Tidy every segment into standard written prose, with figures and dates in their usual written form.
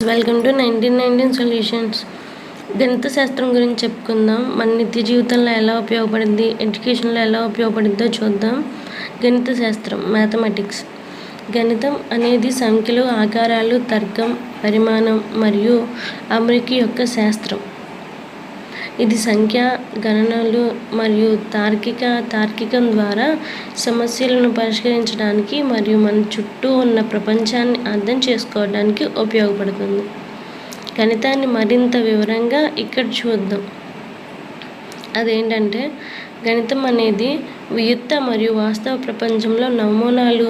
Welcome to 1919 solutions. గణిత శాస్త్రం గురించి చెప్పుకుందాం. మన నిత్య జీవితంలో ఎలా ఉపయోగపడింది, ఎడ్యుకేషన్లో ఎలా ఉపయోగపడిందో చూద్దాం. గణిత శాస్త్రం, మ్యాథమెటిక్స్. గణితం అనేది సంఖ్యలు, ఆకారాలు, తర్కం, పరిమాణం మరియు అమరిక యొక్క శాస్త్రం. ఇది సంఖ్య, గణనలు మరియు తార్కికం ద్వారా సమస్యలను పరిష్కరించడానికి మరియు మన చుట్టూ ఉన్న ప్రపంచాన్ని అర్థం చేసుకోవడానికి ఉపయోగపడుతుంది. గణితాన్ని మరింత వివరంగా ఇక్కడ చూద్దాం. అదేంటంటే, గణితం అనేది వియుక్త మరియు వాస్తవ ప్రపంచంలో నమూనాలు,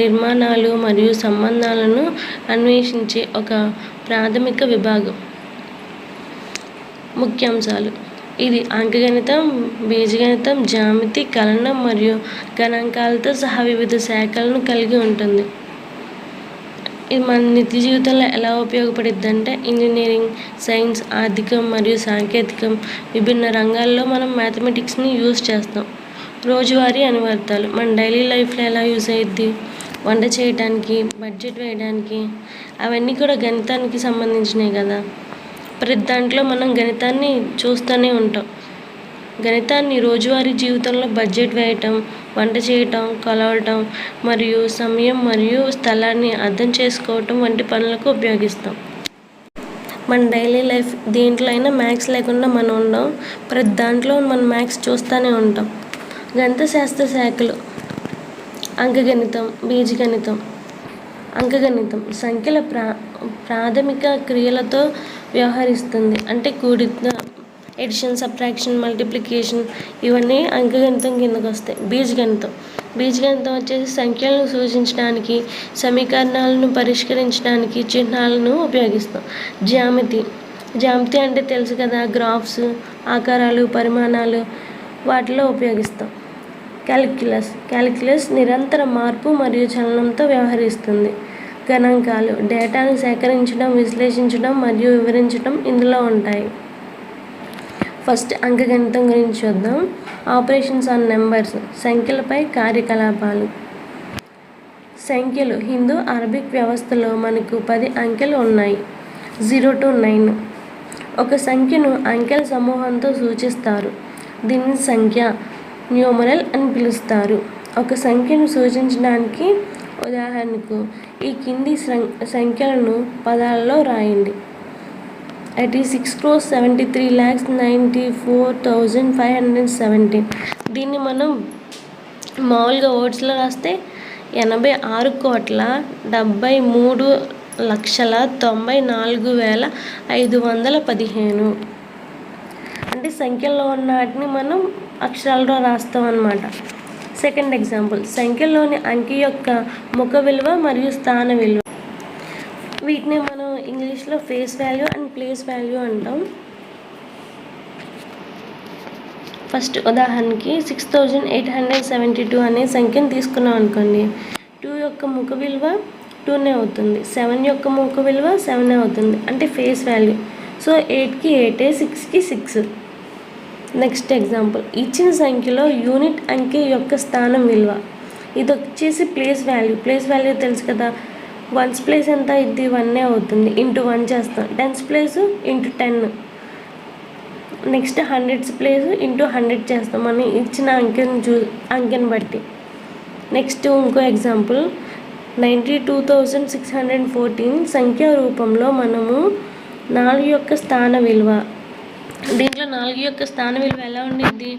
నిర్మాణాలు మరియు సంబంధాలను అన్వేషించే ఒక ప్రాథమిక విభాగం. ముఖ్యాంశాలు: ఇది అంకగణితం, బీజగణితం, జ్యామితి, కలనం మరియు గణాంకాలతో సహా వివిధ శాఖలను కలిగి ఉంటుంది. ఇది మన నిత్య జీవితంలో ఎలా ఉపయోగపడుద్ది అంటే, ఇంజనీరింగ్, సైన్స్, ఆర్థికం మరియు సాంకేతికం విభిన్న రంగాల్లో మనం మ్యాథమెటిక్స్ని యూజ్ చేస్తాం. రోజువారీ అనువర్తాలు: మన డైలీ లైఫ్లో ఎలా యూజ్ అయ్యిద్ది, వంట చేయడానికి, బడ్జెట్ వేయడానికి, అవన్నీ కూడా గణితానికి సంబంధించినవి కదా. ప్రతి దాంట్లో మనం గణితాన్ని చూస్తూనే ఉంటాం. గణితాన్ని రోజువారీ జీవితంలో బడ్జెట్ వేయటం, వంట చేయటం, కొలవటం మరియు సమయం మరియు స్థలాన్ని అర్థం చేసుకోవటం వంటి పనులకు ఉపయోగిస్తాం. మన డైలీ లైఫ్ దేంట్లో అయినా మ్యాథ్స్ లేకుండా మనం ఉండం. ప్రతి దాంట్లో మనం మ్యాథ్స్ చూస్తూనే ఉంటాం. గణిత శాస్త్ర శాఖలు: అంకగణితం, బీజగణితం. అంకగణితం సంఖ్యల ప్రాథమిక క్రియలతో వ్యవహరిస్తుంది. అంటే కూడిక, ఎడిషన్, సబ్ట్రాక్షన్, మల్టిప్లికేషన్ ఇవన్నీ అంకగణితం కిందకు వస్తాయి. బీజగణితం వచ్చేసి సంఖ్యలను సూచించడానికి, సమీకరణాలను పరిష్కరించడానికి చిహ్నాలను ఉపయోగిస్తాం. జ్యామితి అంటే తెలుసు కదా, గ్రాఫ్స్, ఆకారాలు, పరిమాణాలు వాటిలో ఉపయోగిస్తాం. క్యాలిక్యులస్ నిరంతర మార్పు మరియు చలనంతో వ్యవహరిస్తుంది. గణాంకాలు డేటాను సేకరించడం, విశ్లేషించడం మరియు వివరించడం ఇందులో ఉంటాయి. ఫస్ట్ అంకగణితం గురించి చూద్దాం. ఆపరేషన్స్ ఆన్ నెంబర్స్, సంఖ్యలపై కార్యకలాపాలు. సంఖ్యలు హిందూ అరబిక్ వ్యవస్థలో మనకు 10 అంకెలు ఉన్నాయి, 0 to 9. ఒక సంఖ్యను అంకెల సమూహంతో సూచిస్తారు. దీనిని సంఖ్య, న్యూమరల్ అని పిలుస్తారు. ఒక సంఖ్యను సూచించడానికి ఉదాహరణకు ఈ కింది సంఖ్యలను పదాలలో రాయండి. 86,73,94,517. దీన్ని మనం మామూలుగా వర్డ్స్లో రాస్తే 86,73,94,515. అంటే సంఖ్యల్లో ఉన్న వాటిని మనం అక్షరాలలో రాస్తాం అన్నమాట. సెకండ్ ఎగ్జాంపుల్: సంఖ్యలోని అంకె యొక్క ముఖ విలువ మరియు స్థాన విలువ. వీటిని మనం ఇంగ్లీష్లో face value and place value అంటాం. ఫస్ట్ ఉదాహరణకి 6,872 అనే సంఖ్యను తీసుకున్నాం అనుకోండి. 2 యొక్క ముఖ విలువ 2 అవుతుంది, 7 యొక్క ముఖ విలువ 7 అవుతుంది, అంటే ఫేస్ వాల్యూ. సో 8కి 8, 6కి 6. నెక్స్ట్ ఎగ్జాంపుల్: ఇచ్చిన సంఖ్యలో యూనిట్ అంకె యొక్క స్థానం విలువ. ఇది వచ్చేసి ప్లేస్ వాల్యూ తెలుసు కదా. 1's ప్లేస్ ఎంత ఇది 1 అవుతుంది, ఇంటూ 1 చేస్తాం. 10's place into 10. Next 100's place into 100 చేస్తాం మనం ఇచ్చిన అంకెను బట్టి. నెక్స్ట్ ఇంకో ఎగ్జాంపుల్: 92,614 సంఖ్యా రూపంలో మనము 4 యొక్క స్థాన విలువ. దీంట్లో 4 యొక్క స్థాన విలువ ఎలా ఉండిద్ది?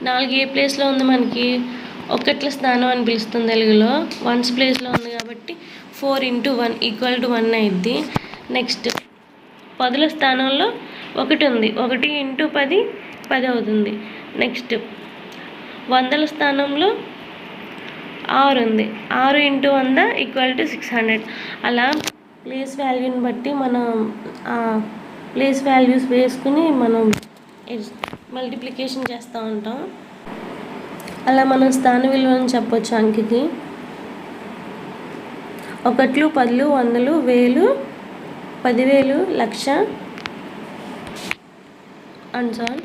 4 ఏ ప్లేస్లో ఉంది? మనకి 1 స్థానం అని పిలుస్తుంది తెలుగులో. 1's ప్లేస్లో ఉంది కాబట్టి 4 into 1 = 1 అయింది. నెక్స్ట్ 10ల స్థానంలో 1 ఉంది, 1 into 10 10 అవుతుంది. నెక్స్ట్ 100ల స్థానంలో 6 ఉంది, 6 into 100 = 600. అలా ప్లేస్ వాల్యూని బట్టి మనం ప్లేస్ వాల్యూస్ వేసుకుని మనం మల్టిప్లికేషన్ చేస్తూ ఉంటాం. అలా మనం స్థాన విలువని చెప్పొచ్చు అంకెకి. 1, 10, 100, 1000, 10,000, 1,00,000 అండ్ సో ఆన్.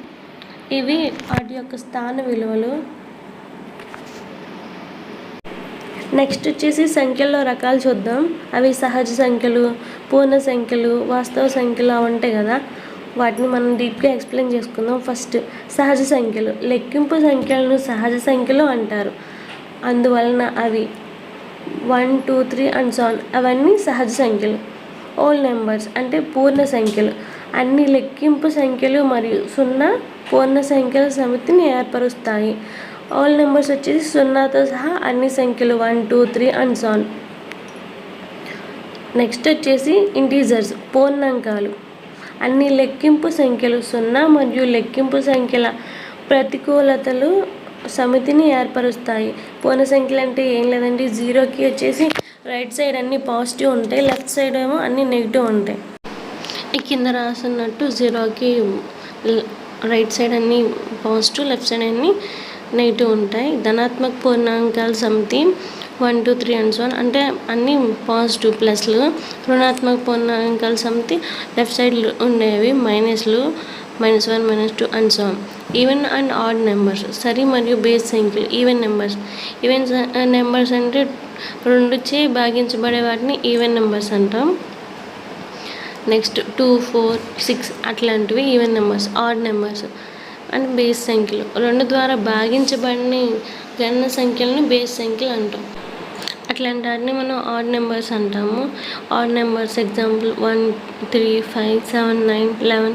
ఇవి వాటి యొక్క స్థాన విలువలు. నెక్స్ట్ వచ్చేసి సంఖ్యల్లో రకాలు చూద్దాం. అవి సహజ సంఖ్యలు, పూర్ణ సంఖ్యలు, వాస్తవ సంఖ్యలు అవి ఉంటాయి కదా, వాటిని మనం డీప్గా ఎక్స్ప్లెయిన్ చేసుకుందాం. ఫస్ట్ సహజ సంఖ్యలు. లెక్కింపు సంఖ్యలను సహజ సంఖ్యలు అంటారు. అందువలన అవి 1, 2, 3 అండ్ సో ఆన్ అవన్నీ సహజ సంఖ్యలు. ఓల్ నెంబర్స్ అంటే పూర్ణ సంఖ్యలు. అన్ని లెక్కింపు సంఖ్యలు మరియు 0 పూర్ణ సంఖ్యల సమితిని ఏర్పరుస్తాయి. ఆల్ నెంబర్స్ వచ్చేసి 0తో సహా అన్ని సంఖ్యలు 1, 2, 3 అండ్ సో ఆన్. నెక్స్ట్ వచ్చేసి ఇంటీజర్స్ పూర్ణాంకాలు. అన్ని లెక్కింపు సంఖ్యలు 0 మరియు లెక్కింపు సంఖ్యల ప్రతికూలతలు సమితిని ఏర్పరుస్తాయి. పూర్ణ సంఖ్యలు అంటే ఏం లేదండి, 0కి వచ్చేసి రైట్ సైడ్ అన్ని పాజిటివ్ ఉంటాయి, లెఫ్ట్ సైడ్ ఏమో అన్ని నెగిటివ్ ఉంటాయి. ఈ కింద రాసున్నట్టు 0కి రైట్ సైడ్ అన్ని పాజిటివ్, లెఫ్ట్ సైడ్ అన్ని నెగిటివ్ ఉంటాయి. ధనాత్మక పూర్ణాంకాల సమితి 1, 2, 3 అండ్ సో ఆన్ అంటే అన్ని పాజిటివ్ ప్లస్లు. రుణాత్మక పూర్ణాంకాల సమితి లెఫ్ట్ సైడ్ ఉండేవి మైనస్లు, -1, -2 and so on. Even and odd numbers సరి మరియు బేస్ సంఖ్యలు. Even numbers. ఈవెన్ నెంబర్స్ అంటే 2చే భాగించబడే వాటిని ఈవెన్ నెంబర్స్ అంటాం. నెక్స్ట్ 2, 4, 6 అట్లాంటివి even numbers. Odd numbers and base సంఖ్యలు. 2 ద్వారా భాగించబడిన గణన సంఖ్యలను బేస్ సంఖ్యలు అంటాం. అట్లాంటి వాటిని మనం ఆడ్ నెంబర్స్ అంటాము. Odd numbers example 1, 3, 5, 7, 9, 11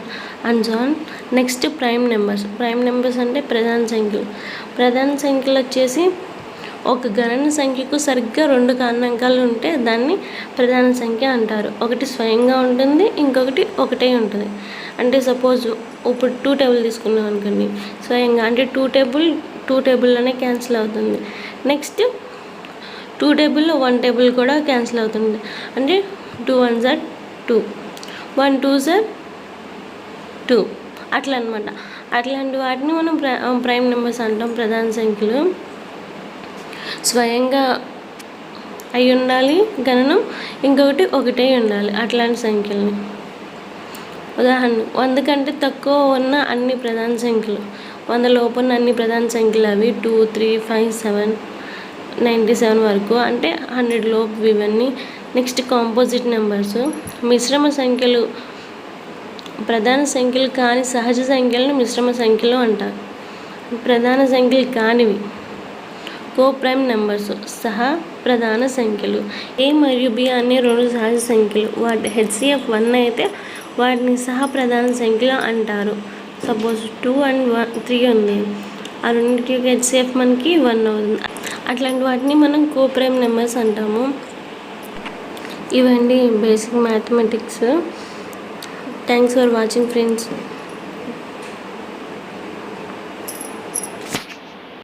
and so on. Next prime numbers. Prime numbers అంటే ప్రధాన సంఖ్యలు. ప్రధాన సంఖ్యలు వచ్చేసి ఒక గణన సంఖ్యకు సరిగ్గా 2 కారణాంకాలు ఉంటే దాన్ని ప్రధాన సంఖ్య అంటారు. ఒకటి స్వయంగా ఉంటుంది, ఇంకొకటి ఒకటే ఉంటుంది. అంటే సపోజ్ ఇప్పుడు 2 టేబుల్ తీసుకున్నాం అనుకోండి, స్వయంగా అంటే 2 టేబుల్లోనే క్యాన్సిల్ అవుతుంది. నెక్స్ట్ 2 టేబుల్లో 1 టేబుల్ కూడా క్యాన్సిల్ అవుతుంది. అంటే 2 1s are 2, 1 2s are 2 అట్లా అనమాట. అట్లాంటి వాటిని మనం ప్రైమ్ నెంబర్స్ అంటాం. ప్రధాన సంఖ్యలు స్వయంగా అయి ఉండాలి గణనం, ఇంకొకటి ఒకటే ఉండాలి అట్లాంటి సంఖ్యలని. ఉదాహరణ 100 కంటే తక్కువ ఉన్న అన్ని ప్రధాన సంఖ్యలు, 100 లోపు ఉన్న అన్ని ప్రధాన సంఖ్యలు అవి 2, 3, 5, 7, 97 వరకు అంటే 100 లోపు ఇవన్నీ. Next composite numbers. మిశ్రమ సంఖ్యలు. ప్రధాన సంఖ్యలు కాని సహజ సంఖ్యలను మిశ్రమ సంఖ్యలు అంటారు. ప్రధాన సంఖ్యలు కానివి కో ప్రైమ్ నెంబర్స్ సహా ప్రధాన సంఖ్యలు. ఏ మరియు బి అనే 2 సహజ సంఖ్యలు. వాటి HCF 1 అయితే వాటిని సహా ప్రధాన సంఖ్యలు అంటారు. సపోజ్ 2 and 3 ఉంది, ఆ రెండింటికి HCF మనకి 1 అవుతుంది. అట్లాంటి వాటిని మనం కో ప్రైమ్ నెంబర్స్ అంటాము. ఇవండి basic mathematics. Thanks for watching friends.